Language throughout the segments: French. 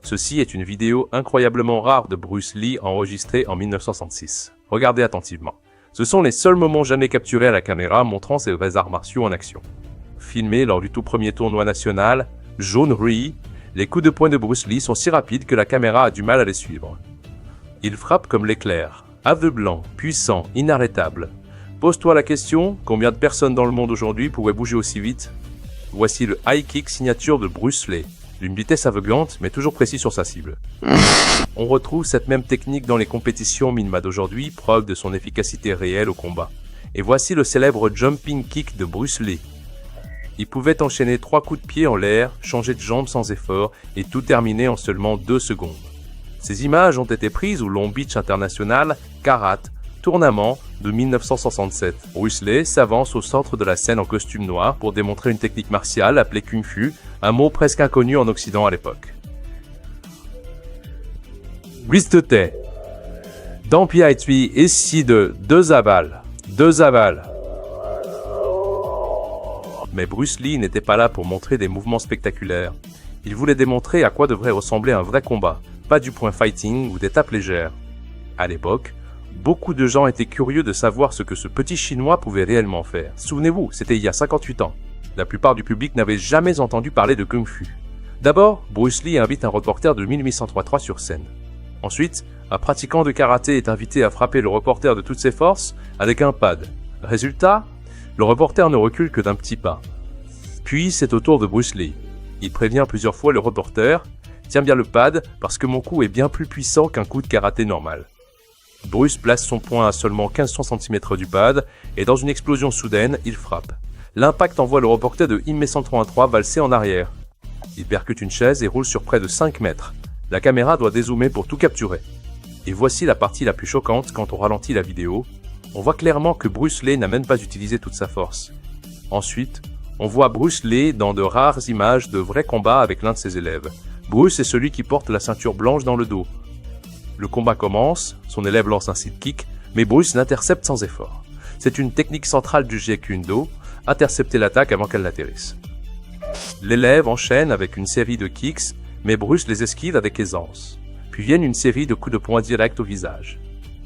Ceci est une vidéo incroyablement rare de Bruce Lee enregistrée en 1966. Regardez attentivement. Ce sont les seuls moments jamais capturés à la caméra montrant ces vrais arts martiaux en action. Filmés lors du tout premier tournoi national, Jaune Rui, les coups de poing de Bruce Lee sont si rapides que la caméra a du mal à les suivre. Il frappe comme l'éclair, aveuglant, puissant, inarrêtable. Pose-toi la question, combien de personnes dans le monde aujourd'hui pourraient bouger aussi vite? Voici le high kick signature de Bruce Lee, d'une vitesse aveuglante mais toujours précis sur sa cible. On retrouve cette même technique dans les compétitions Minma d'aujourd'hui, preuve de son efficacité réelle au combat. Et voici le célèbre jumping kick de Bruce Lee. Il pouvait enchaîner 3 coups de pied en l'air, changer de jambe sans effort et tout terminer en seulement 2 secondes. Ces images ont été prises au Long Beach International Karate Tournament de 1967. Bruce Lee s'avance au centre de la scène en costume noir pour démontrer une technique martiale appelée Kung Fu, un mot presque inconnu en Occident à l'époque. Bristoté. Dans Piaitui, ici de 2 avals. Mais Bruce Lee n'était pas là pour montrer des mouvements spectaculaires. Il voulait démontrer à quoi devrait ressembler un vrai combat, pas du point fighting ou des tapes légères. À l'époque, beaucoup de gens étaient curieux de savoir ce que ce petit Chinois pouvait réellement faire. Souvenez-vous, c'était il y a 58 ans. La plupart du public n'avait jamais entendu parler de Kung Fu. D'abord, Bruce Lee invite un reporter de 1833 sur scène. Ensuite, un pratiquant de karaté est invité à frapper le reporter de toutes ses forces avec un pad. Résultat, le reporter ne recule que d'un petit pas. Puis, c'est au tour de Bruce Lee. Il prévient plusieurs fois le reporter « Tiens bien le pad, parce que mon coup est bien plus puissant qu'un coup de karaté normal. » Bruce place son poing à seulement 1500 cm du pad, et dans une explosion soudaine, il frappe. L'impact envoie le reporter de Hime 133 valser en arrière. Il percute une chaise et roule sur près de 5 mètres. La caméra doit dézoomer pour tout capturer. Et voici la partie la plus choquante quand on ralentit la vidéo. On voit clairement que Bruce Lee n'a même pas utilisé toute sa force. Ensuite, on voit Bruce Lee dans de rares images de vrais combats avec l'un de ses élèves. Bruce est celui qui porte la ceinture blanche dans le dos. Le combat commence, son élève lance un side kick, mais Bruce l'intercepte sans effort. C'est une technique centrale du Jeet Kune Do, intercepter l'attaque avant qu'elle n'atterrisse. L'élève enchaîne avec une série de kicks, mais Bruce les esquive avec aisance. Puis viennent une série de coups de poing directs au visage.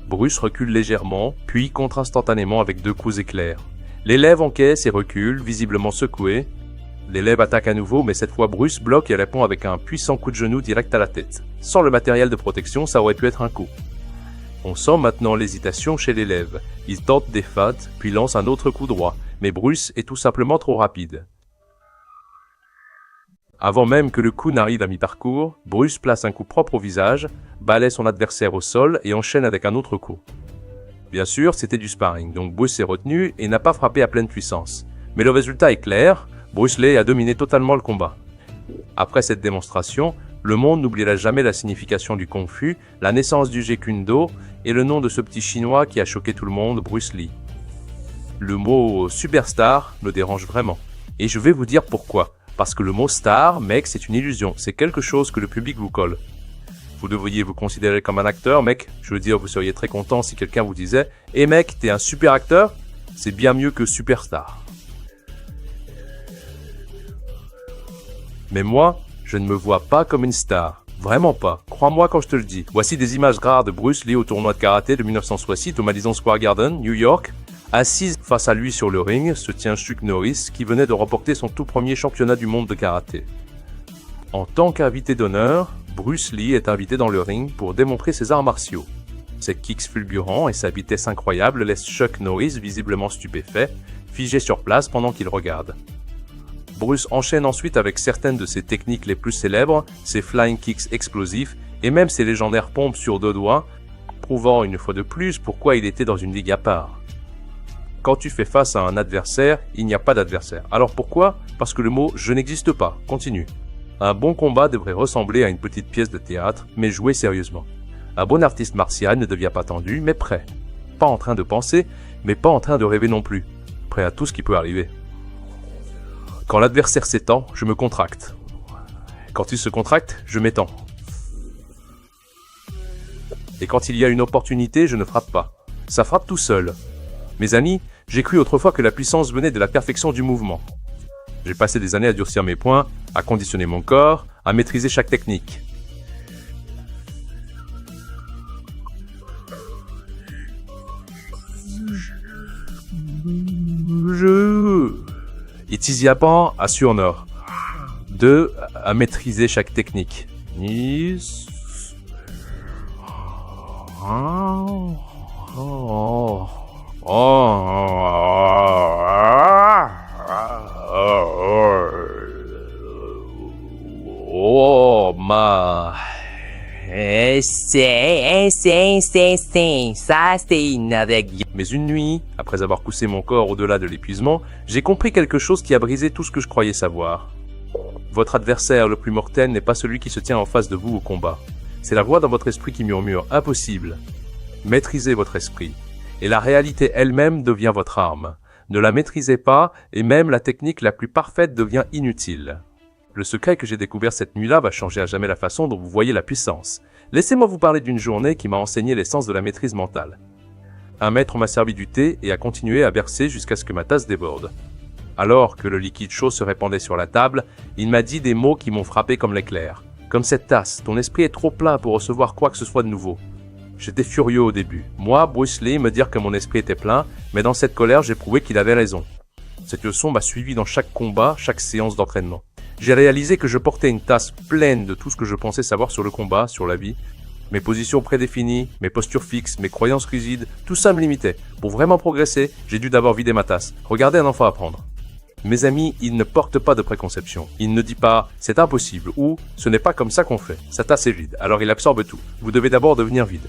Bruce recule légèrement, puis contre instantanément avec 2 coups éclairs. L'élève encaisse et recule, visiblement secoué. L'élève attaque à nouveau, mais cette fois Bruce bloque et répond avec un puissant coup de genou direct à la tête. Sans le matériel de protection, ça aurait pu être un coup. On sent maintenant l'hésitation chez l'élève. Il tente des feintes, puis lance un autre coup droit, mais Bruce est tout simplement trop rapide. Avant même que le coup n'arrive à mi-parcours, Bruce place un coup propre au visage, balaie son adversaire au sol et enchaîne avec un autre coup. Bien sûr, c'était du sparring, donc Bruce est retenu et n'a pas frappé à pleine puissance. Mais le résultat est clair, Bruce Lee a dominé totalement le combat. Après cette démonstration, le monde n'oubliera jamais la signification du Kung Fu, la naissance du Jeet Kune Do et le nom de ce petit Chinois qui a choqué tout le monde, Bruce Lee. Le mot « superstar » me dérange vraiment. Et je vais vous dire pourquoi. Parce que le mot « star », mec, c'est une illusion. C'est quelque chose que le public vous colle. Vous devriez vous considérer comme un acteur, mec. Je veux dire, vous seriez très content si quelqu'un vous disait « Eh mec, t'es un super acteur ?» C'est bien mieux que « superstar ». Mais moi, je ne me vois pas comme une star. Vraiment pas. Crois-moi quand je te le dis. Voici des images rares de Bruce Lee au tournoi de karaté de 1960 au Madison Square Garden, New York. Assise face à lui sur le ring se tient Chuck Norris qui venait de remporter son tout premier championnat du monde de karaté. En tant qu'invité d'honneur, Bruce Lee est invité dans le ring pour démontrer ses arts martiaux. Ses kicks fulgurants et sa vitesse incroyable laissent Chuck Norris visiblement stupéfait, figé sur place pendant qu'il regarde. Bruce enchaîne ensuite avec certaines de ses techniques les plus célèbres, ses flying kicks explosifs et même ses légendaires pompes sur 2 doigts, prouvant une fois de plus pourquoi il était dans une ligue à part. Quand tu fais face à un adversaire, il n'y a pas d'adversaire. Alors pourquoi? Parce que le mot « je n'existe pas » continue. Un bon combat devrait ressembler à une petite pièce de théâtre, mais joué sérieusement. Un bon artiste martial ne devient pas tendu, mais prêt. Pas en train de penser, mais pas en train de rêver non plus. Prêt à tout ce qui peut arriver. Quand l'adversaire s'étend, je me contracte. Quand il se contracte, je m'étends. Et quand il y a une opportunité, je ne frappe pas. Ça frappe tout seul. Mes amis, j'ai cru autrefois que la puissance venait de la perfection du mouvement. J'ai passé des années à durcir mes poings, à conditionner mon corps, à maîtriser chaque technique. est easy apprend, assure Nord. 2. À maîtriser chaque technique. Oh, ma... Ça c'est une avec... Mais une nuit, après avoir poussé mon corps au-delà de l'épuisement, j'ai compris quelque chose qui a brisé tout ce que je croyais savoir. Votre adversaire le plus mortel n'est pas celui qui se tient en face de vous au combat. C'est la voix dans votre esprit qui murmure « Impossible ». Maîtrisez votre esprit, et la réalité elle-même devient votre arme. Ne la maîtrisez pas, et même la technique la plus parfaite devient inutile. Le secret que j'ai découvert cette nuit-là va changer à jamais la façon dont vous voyez la puissance. Laissez-moi vous parler d'une journée qui m'a enseigné l'essence de la maîtrise mentale. Un maître m'a servi du thé et a continué à verser jusqu'à ce que ma tasse déborde. Alors que le liquide chaud se répandait sur la table, il m'a dit des mots qui m'ont frappé comme l'éclair. Comme cette tasse, ton esprit est trop plein pour recevoir quoi que ce soit de nouveau. J'étais furieux au début. Moi, Bruce Lee, me dire que mon esprit était plein, mais dans cette colère, j'ai prouvé qu'il avait raison. Cette leçon m'a suivi dans chaque combat, chaque séance d'entraînement. J'ai réalisé que je portais une tasse pleine de tout ce que je pensais savoir sur le combat, sur la vie. Mes positions prédéfinies, mes postures fixes, mes croyances rigides, tout ça me limitait. Pour vraiment progresser, j'ai dû d'abord vider ma tasse. Regardez un enfant apprendre. Mes amis, il ne porte pas de préconception. Il ne dit pas « c'est impossible » ou « ce n'est pas comme ça qu'on fait ». Sa tasse est vide, alors il absorbe tout. Vous devez d'abord devenir vide.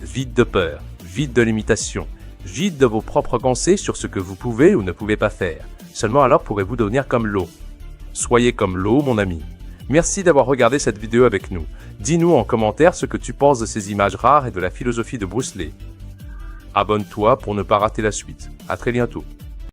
Vide de peur, vide de limitation, vide de vos propres pensées sur ce que vous pouvez ou ne pouvez pas faire. Seulement alors pourrez-vous devenir comme l'eau. Soyez comme l'eau, mon ami. Merci d'avoir regardé cette vidéo avec nous. Dis-nous en commentaire ce que tu penses de ces images rares et de la philosophie de Bruce Lee. Abonne-toi pour ne pas rater la suite. À très bientôt.